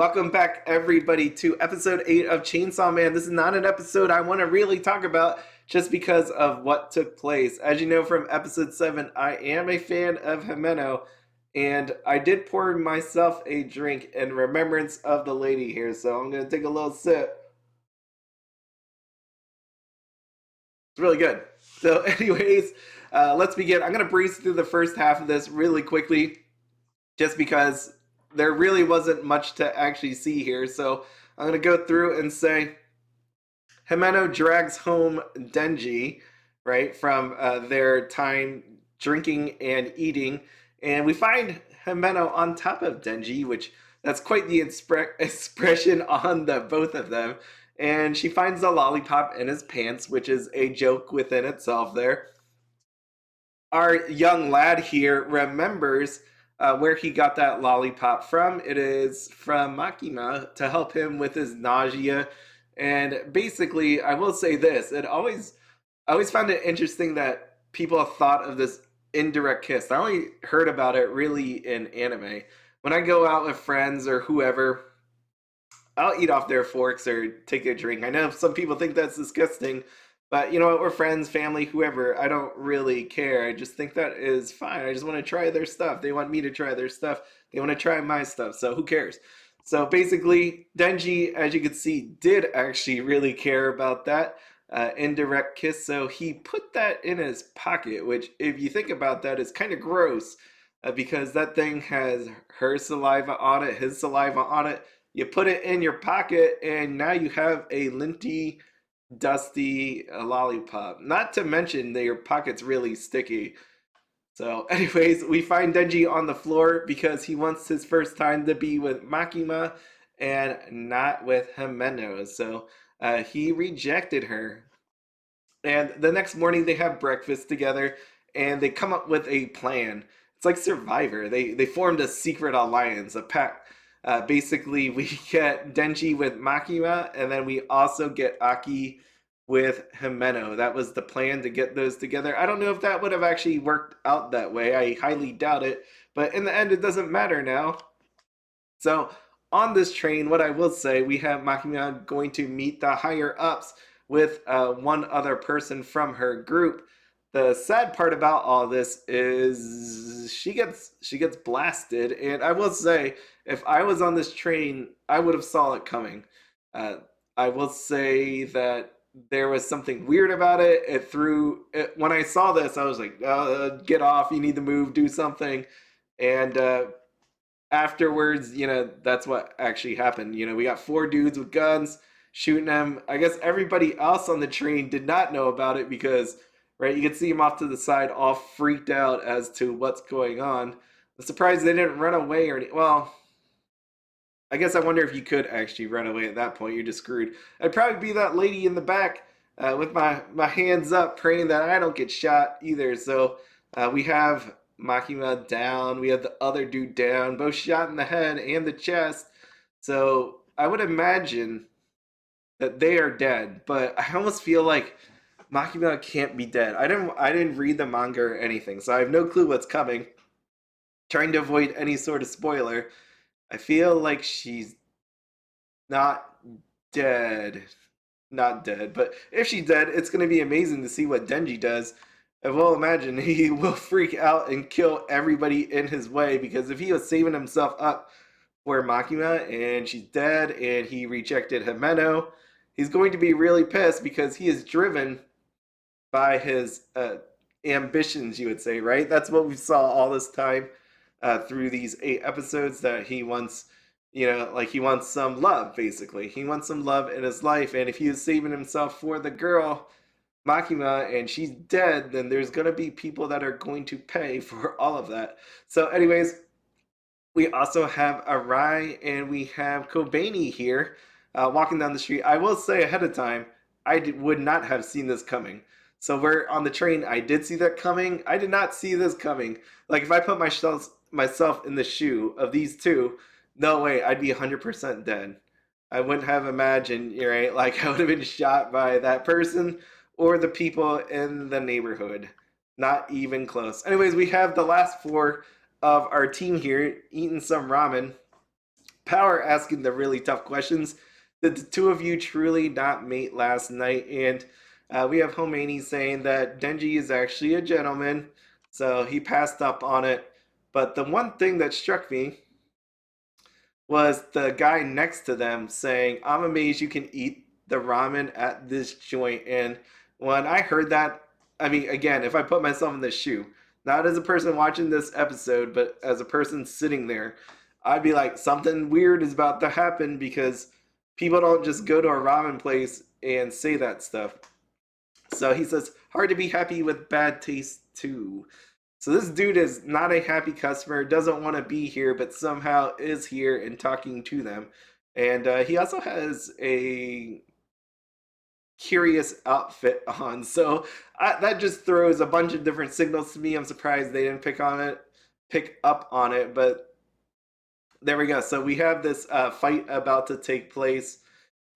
Welcome back, everybody, to episode 8 of Chainsaw Man. This is not an episode I want to really talk about just because of what took place. As you know from episode 7, I am a fan of Himeno, and I did pour myself a drink in remembrance of the lady here, so I'm going to take a little sip. It's really good. So, anyways, let's begin. I'm going to breeze through the first half of this really quickly just because there really wasn't much to actually see here. So I'm going to go through and say Himeno drags home Denji, right, from their time drinking and eating. And we find Himeno on top of Denji, which that's quite the expression on the both of them. And she finds the lollipop in his pants, which is a joke within itself there. Our young lad here remembers where he got that lollipop from. It is from Makima to help him with his nausea. And basically, I will say this: I always found it interesting that people thought of this indirect kiss. I only heard about it really in anime. When I go out with friends or whoever, I'll eat off their forks or take a drink. I know some people think that's disgusting, but you know what? We're friends, family, whoever. I don't really care. I just think that is fine. I just want to try their stuff. They want me to try their stuff. They want to try my stuff. So who cares? So basically, Denji, as you can see, did actually really care about that indirect kiss. So he put that in his pocket, which, if you think about that, is kind of gross because that thing has her saliva on it, his saliva on it. You put it in your pocket, and now you have a linty, dusty lollipop. Not to mention that your pocket's really sticky. So, anyways, we find Denji on the floor because he wants his first time to be with Makima and not with Himeno. So, he rejected her. And the next morning, they have breakfast together and they come up with a plan. It's like Survivor. They formed a secret alliance, a pact. Basically, we get Denji with Makima, and then we also get Aki with Himeno. That was the plan, to get those together. I don't know if that would have actually worked out that way. I highly doubt it. But in the end, it doesn't matter now. So on this train, what I will say, we have Makima going to meet the higher ups with one other person from her group. The sad part about all this is she gets blasted, and I will say, if I was on this train, I would have saw it coming. Uh, I will say that there was something weird about it. It threw it, when I saw this, I was like, "Get off! You need to move, do something." And afterwards, that's what actually happened. We got four dudes with guns shooting them. I guess everybody else on the train did not know about it because, right, you could see them off to the side, all freaked out as to what's going on. I'm surprised they didn't run away or well. I guess I wonder if you could actually run away at that point. You're just screwed. I'd probably be that lady in the back with my hands up, praying that I don't get shot either. So we have Makima down. We have the other dude down, both shot in the head and the chest. So I would imagine that they are dead. But I almost feel like Makima can't be dead. I didn't read the manga or anything, so I have no clue what's coming. Trying to avoid any sort of spoiler. I feel like she's not dead. Not dead, but if she's dead, it's going to be amazing to see what Denji does. I will imagine he will freak out and kill everybody in his way, because if he was saving himself up for Makima and she's dead and he rejected Himeno, he's going to be really pissed because he is driven by his ambitions, you would say, right? That's what we saw all this time through these 8 episodes, that he wants, like he wants some love, basically. He wants some love in his life, and if he is saving himself for the girl, Makima, and she's dead, then there's going to be people that are going to pay for all of that. So, anyways, we also have Arai and we have Kobeni here walking down the street. I will say ahead of time, would not have seen this coming. So we're on the train. I did see that coming. I did not see this coming. Like, if I put myself in the shoe of these two, no way, I'd be 100% dead. I wouldn't have imagined, right? Like, I would have been shot by that person or the people in the neighborhood. Not even close. Anyways, we have the last four of our team here eating some ramen. Power asking the really tough questions. Did the two of you truly not mate last night? And we have Homani saying that Denji is actually a gentleman, so he passed up on it. But the one thing that struck me was the guy next to them saying, "I'm amazed you can eat the ramen at this joint." And when I heard that, I mean, again, if I put myself in this shoe, not as a person watching this episode, but as a person sitting there, I'd be like, something weird is about to happen because people don't just go to a ramen place and say that stuff. So he says, hard to be happy with bad taste too. So this dude is not a happy customer, doesn't want to be here, but somehow is here and talking to them. And he also has a curious outfit on. So that just throws a bunch of different signals to me. I'm surprised they didn't pick up on it. But there we go. So we have this fight about to take place.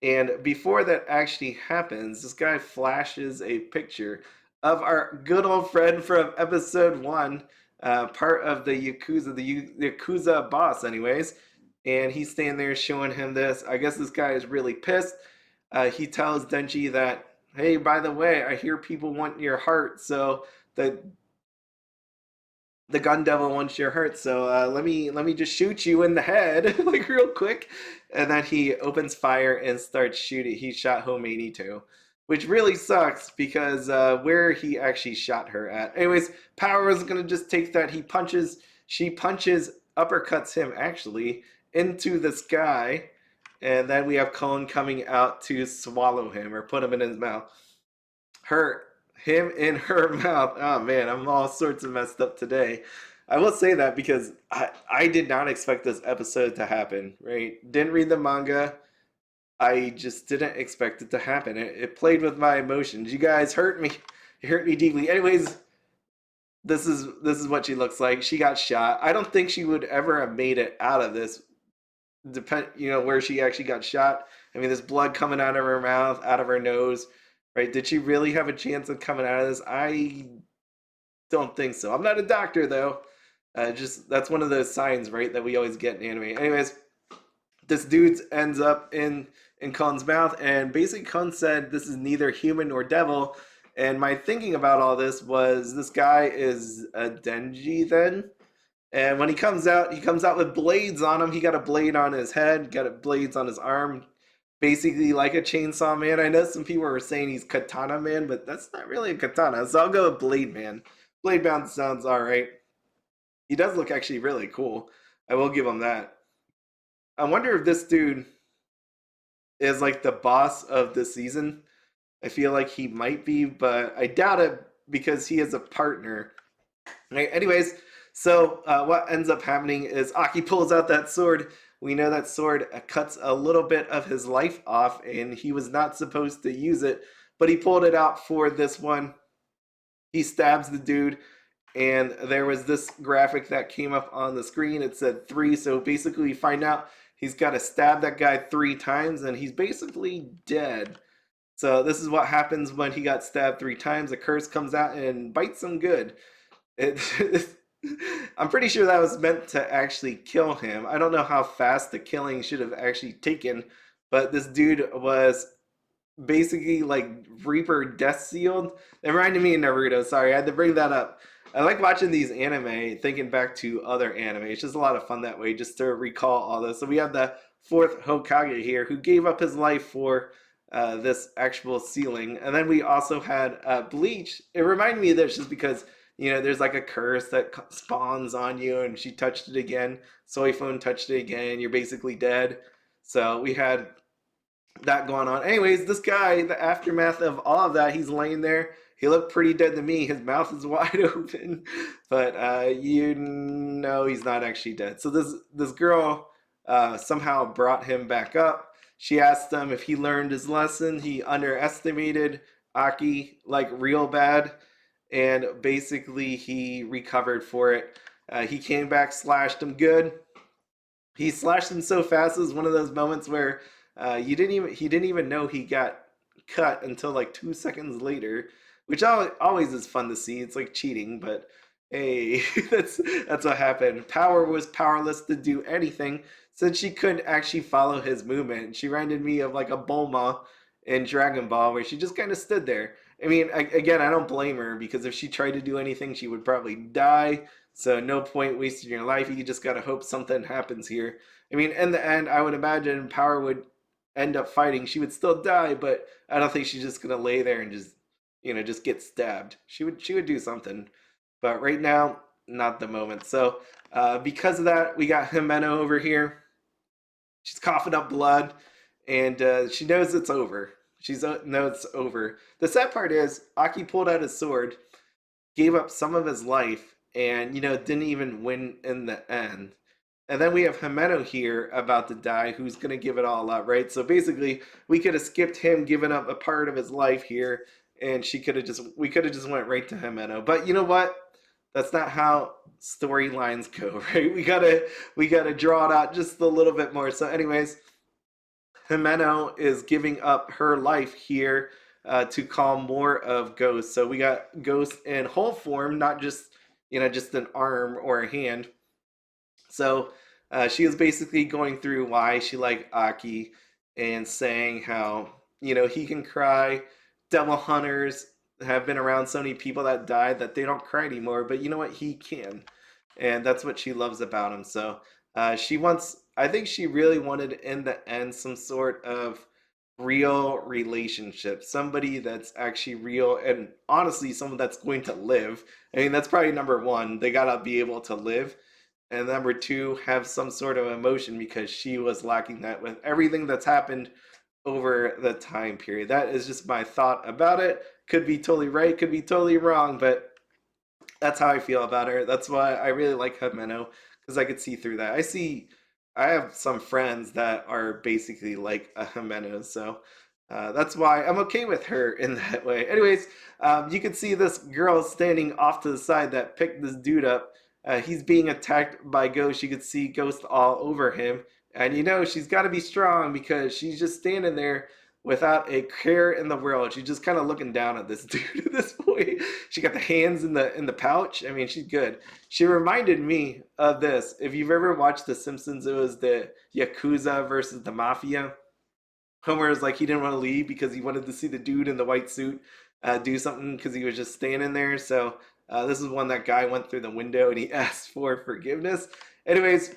And before that actually happens, this guy flashes a picture of our good old friend from episode one, part of the Yakuza, the Yakuza boss, anyways. And he's standing there showing him this. I guess this guy is really pissed. He tells Denji that, hey, by the way, I hear people want your heart. So the gun devil wants your heart, so let me just shoot you in the head like real quick. And then he opens fire and starts shooting. He shot Homani too, which really sucks because where he actually shot her at. Anyways, Power is gonna just take that. She punches, uppercuts him actually into the sky, and then we have Cone coming out to swallow him or put him in his mouth. Her Him in her mouth. Oh man, I'm all sorts of messed up today. I will say that because I did not expect this episode to happen, right? Didn't read the manga. I just didn't expect it to happen. It played with my emotions. You guys hurt me. It hurt me deeply. Anyways, this is what she looks like. She got shot. I don't think she would ever have made it out of this. Where she actually got shot. I mean, there's blood coming out of her mouth, out of her nose, right? Did she really have a chance of coming out of this? I don't think so. I'm not a doctor though. Just that's one of those signs, right, that we always get in anime. Anyways, this dude ends up in Khan's mouth, and basically Khan said this is neither human nor devil. And my thinking about all this was this guy is a Denji then. And when he comes out with blades on him. He got a blade on his head, got a blades on his arm, basically like a chainsaw man. I know some people were saying he's Katana Man, but that's not really a katana. So I'll go with Blade Man. Blade Man sounds all right. He does look actually really cool. I will give him that. I wonder if this dude is like the boss of the season. I feel like he might be, but I doubt it because he is a partner. Right, anyways, so what ends up happening is Aki pulls out that sword. We know that sword cuts a little bit of his life off, and he was not supposed to use it, but he pulled it out for this one. He stabs the dude, and there was this graphic that came up on the screen. It said 3, so basically we find out he's got to stab that guy 3 times, and he's basically dead. So this is what happens when he got stabbed 3 times. A curse comes out and bites him good. It, I'm pretty sure that was meant to actually kill him. I don't know how fast the killing should have actually taken, but this dude was basically like Reaper Death Sealed. It reminded me of Naruto. Sorry, I had to bring that up. I like watching these anime, thinking back to other anime. It's just a lot of fun that way, just to recall all this. So we have the Fourth Hokage here, who gave up his life for this actual sealing. And then we also had Bleach. It reminded me of this just because there's like a curse that spawns on you, and she touched it again. Soy Phone touched it again. You're basically dead. So we had that going on. Anyways, this guy, the aftermath of all of that, he's laying there. He looked pretty dead to me. His mouth is wide open, but he's not actually dead. So this girl somehow brought him back up. She asked him if he learned his lesson. He underestimated Aki like real bad, and basically he recovered for it. He came back, slashed him good. He slashed him so fast. It was one of those moments where he didn't even know he got cut until like 2 seconds later, which always is fun to see. It's like cheating, but hey, that's what happened. Power was powerless to do anything, since she couldn't actually follow his movement. She reminded me of like a Bulma in Dragon Ball, where she just kind of stood there. I mean, again, I don't blame her because if she tried to do anything, she would probably die. So no point wasting your life. You just gotta hope something happens here. I mean, in the end, I would imagine Power would end up fighting. She would still die, but I don't think she's just gonna lay there and just just get stabbed. She would do something, but right now, not the moment. So because of that, we got Himeno over here. She's coughing up blood, and she knows it's over. She's knows it's over. The sad part is, Aki pulled out his sword, gave up some of his life, and didn't even win in the end. And then we have Himeno here about to die, who's gonna give it all up, right? So basically, we could have skipped him giving up a part of his life here, and we could have just went right to Himeno. But you know what? That's not how storylines go, right? We gotta draw it out just a little bit more. So, anyways, Himeno is giving up her life here to call more of Ghost. So we got Ghost in whole form, not just just an arm or a hand. So she is basically going through why she liked Aki and saying how he can cry. Devil hunters have been around so many people that died that they don't cry anymore, but you know what? He can, and that's what she loves about him. So she wants. I think she really wanted in the end some sort of real relationship, somebody that's actually real, and honestly, someone that's going to live. I mean, that's probably number one. They gotta be able to live, and number two, have some sort of emotion because she was lacking that with everything that's happened over the time period. That is just my thought about it. Could be totally right, could be totally wrong, but that's how I feel about her. That's why I really like Himeno, because I could see through that. I have some friends that are basically like a Himeno, so that's why I'm okay with her in that way. Anyways, you can see this girl standing off to the side that picked this dude up. He's being attacked by Ghost. You could see Ghost all over him, and she's got to be strong because she's just standing there without a care in the world. She's just kind of looking down at this dude at this point. She got the hands in the pouch. I mean, she's good. She reminded me of this. If you've ever watched The Simpsons, it was the Yakuza versus the Mafia. Homer is like he didn't want to leave because he wanted to see the dude in the white suit do something because he was just standing there. So this is one that guy went through the window and he asked for forgiveness. Anyways,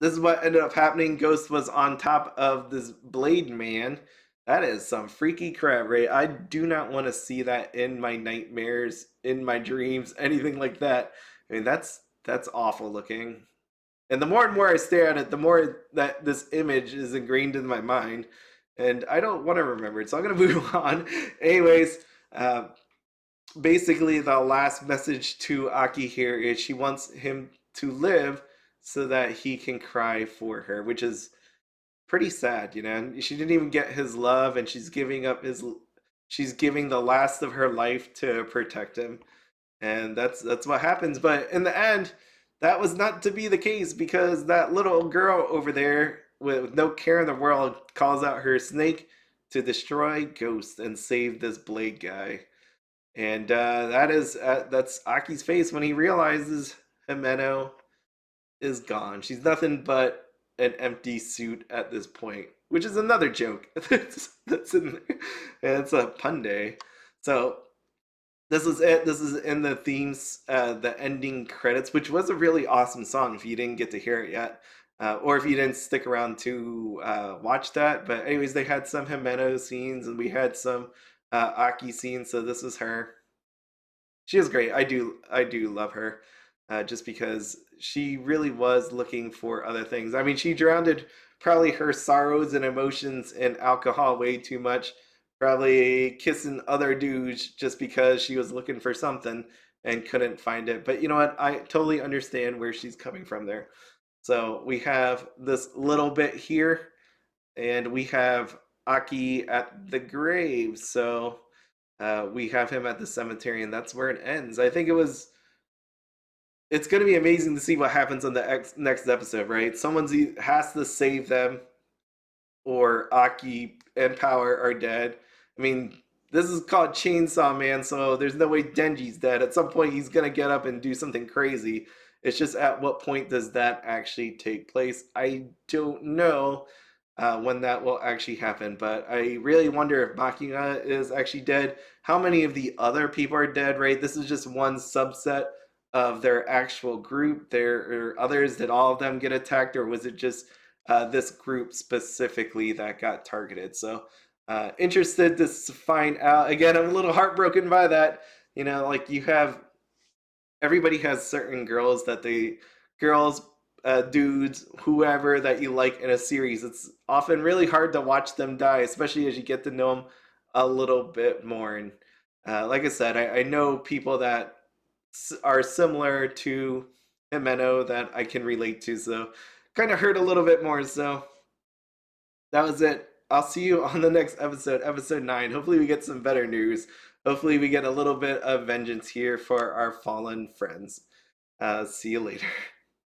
this is what ended up happening. Ghost was on top of this blade man. That is some freaky crap, right? I do not want to see that in my nightmares, in my dreams, anything like that. I mean, that's awful looking. And the more and more I stare at it, the more that this image is ingrained in my mind, and I don't want to remember it. So I'm gonna move on. Anyways, uh, basically the last message to Aki here is she wants him to live so that he can cry for her, which is pretty sad, She didn't even get his love, and she's giving the last of her life to protect him, and that's what happens. But in the end, that was not to be the case because that little girl over there with no care in the world calls out her snake to destroy Ghost and save this blade guy. And that's Aki's face when he realizes Himeno is gone. She's nothing but an empty suit at this point, which is another joke that's in there. And it's a pun day. So this is it. This is in the themes, the ending credits, which was a really awesome song if you didn't get to hear it yet. Or if you didn't stick around to watch that. But anyways, they had some Himeno scenes and we had some Aki scenes. So this is her. She is great. I do love her, just because she really was looking for other things. I mean, she drowned probably her sorrows and emotions in alcohol way too much, probably kissing other dudes just because she was looking for something and couldn't find it. But you know what? I totally understand where she's coming from there. So we have this little bit here, and we have Aki at the grave. So we have him at the cemetery, and that's where it ends. I think it's going to be amazing to see what happens on the next episode, right? Someone has to save them, or Aki and Power are dead. I mean, this is called Chainsaw Man, so there's no way Denji's dead. At some point, he's going to get up and do something crazy. It's just at what point does that actually take place? I don't know when that will actually happen, but I really wonder if Makima is actually dead. How many of the other people are dead, right? This is just one subset of their actual group. There are others. Did all of them get attacked, or was it just this group specifically that got targeted? So interested to find out. Again, I'm a little heartbroken by that. You know, like you have everybody has certain girls that they girls dudes whoever that you like in a series. It's often really hard to watch them die, especially as you get to know them a little bit more. And like I said, I know people that are similar to Himeno that I can relate to, so kind of hurt a little bit more. So that was it. I'll see you on the next episode, episode 9. Hopefully, we get some better news. Hopefully, we get a little bit of vengeance here for our fallen friends. See you later.